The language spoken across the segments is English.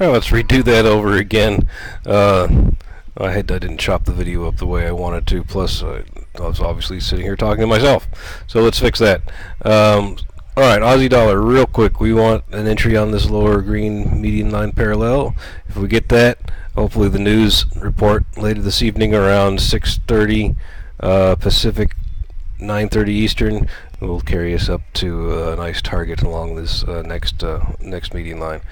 Alright, let's redo that over again. I didn't chop the video up the way I wanted to, plus I was obviously sitting here talking to myself. So let's fix that. Alright, Aussie Dollar, real quick. We want an entry on this lower green median line parallel. If we get that, hopefully the news report later this evening around 6:30 Pacific, 9:30 Eastern will carry us up to a nice target along this next median line.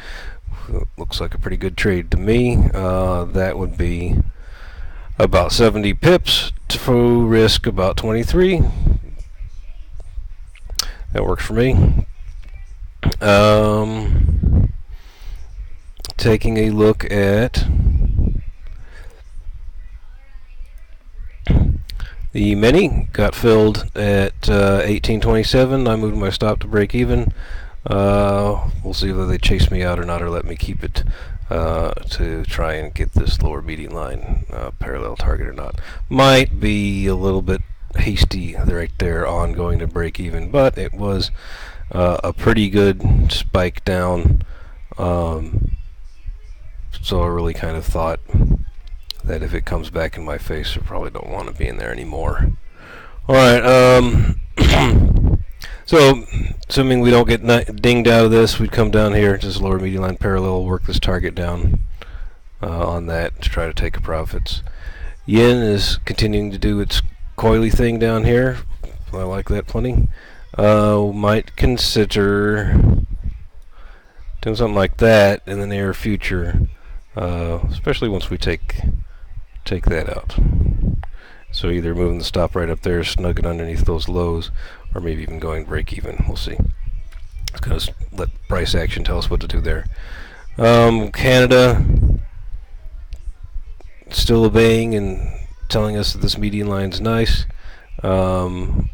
Looks like a pretty good trade to me. That would be about 70 pips to risk about 23. That works for me. Taking a look at the mini, got filled at 1827. I moved my stop to break even. We'll see whether they chase me out or not, or let me keep it to try and get this lower median line parallel target or not. Might be a little bit hasty right there on going to break even, but it was a pretty good spike down, so I really kind of thought that if it comes back in my face, I probably don't want to be in there anymore. Alright, so assuming we don't get dinged out of this, we'd come down here, just lower median line parallel, work this target down on that to try to take profits. Yen is continuing to do its coily thing down here. I like that plenty. Might consider doing something like that in the near future, especially once we take that out. So either moving the stop right up there, snugging underneath those lows, or maybe even going break even. We'll see. Let's kind of let price action tell us what to do there. Canada still obeying and telling us that this median line's nice. Again,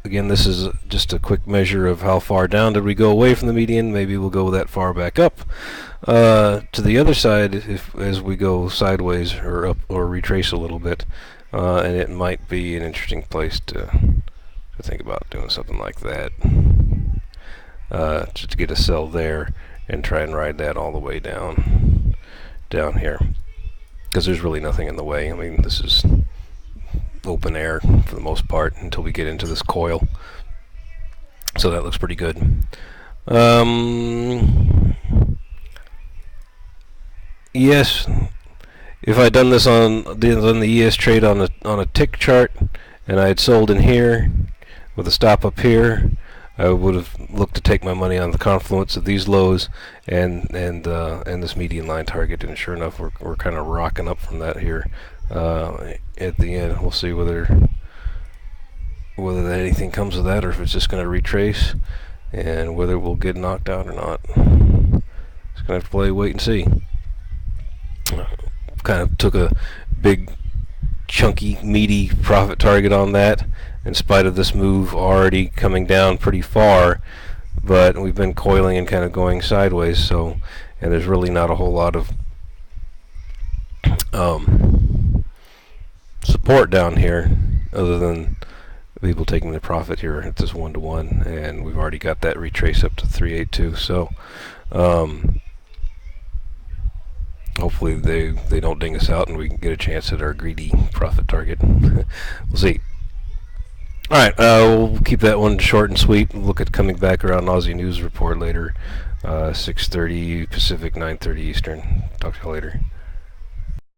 this is just a quick measure of how far down did we go away from the median. Maybe we'll go that far back up to the other side as we go sideways or up or retrace a little bit. And it might be an interesting place to think about doing something like that, just to get a sell there and try and ride that all the way down here, because there's really nothing in the way. I mean, this is open air for the most part until we get into this coil, so that looks pretty good. Yes, if I'd done this on the ES trade on a tick chart, and I had sold in here with a stop up here, I would have looked to take my money on the confluence of these lows and this median line target. And sure enough, we're kind of rocking up from that here at the end. We'll see whether anything comes of that, or if it's just going to retrace, and whether we'll get knocked out or not. Just going to have to play wait and see. Kind of took a big chunky meaty profit target on that in spite of this move already coming down pretty far, but we've been coiling and kind of going sideways, so, and there's really not a whole lot of support down here other than people taking the profit here at this 1-to-1, and we've already got that retrace up to 382, so hopefully they don't ding us out and we can get a chance at our greedy profit target. We'll see. Alright, we'll keep that one short and sweet. We'll look at coming back around Aussie News Report later, 6:30 Pacific, 9:30 Eastern. Talk to you later.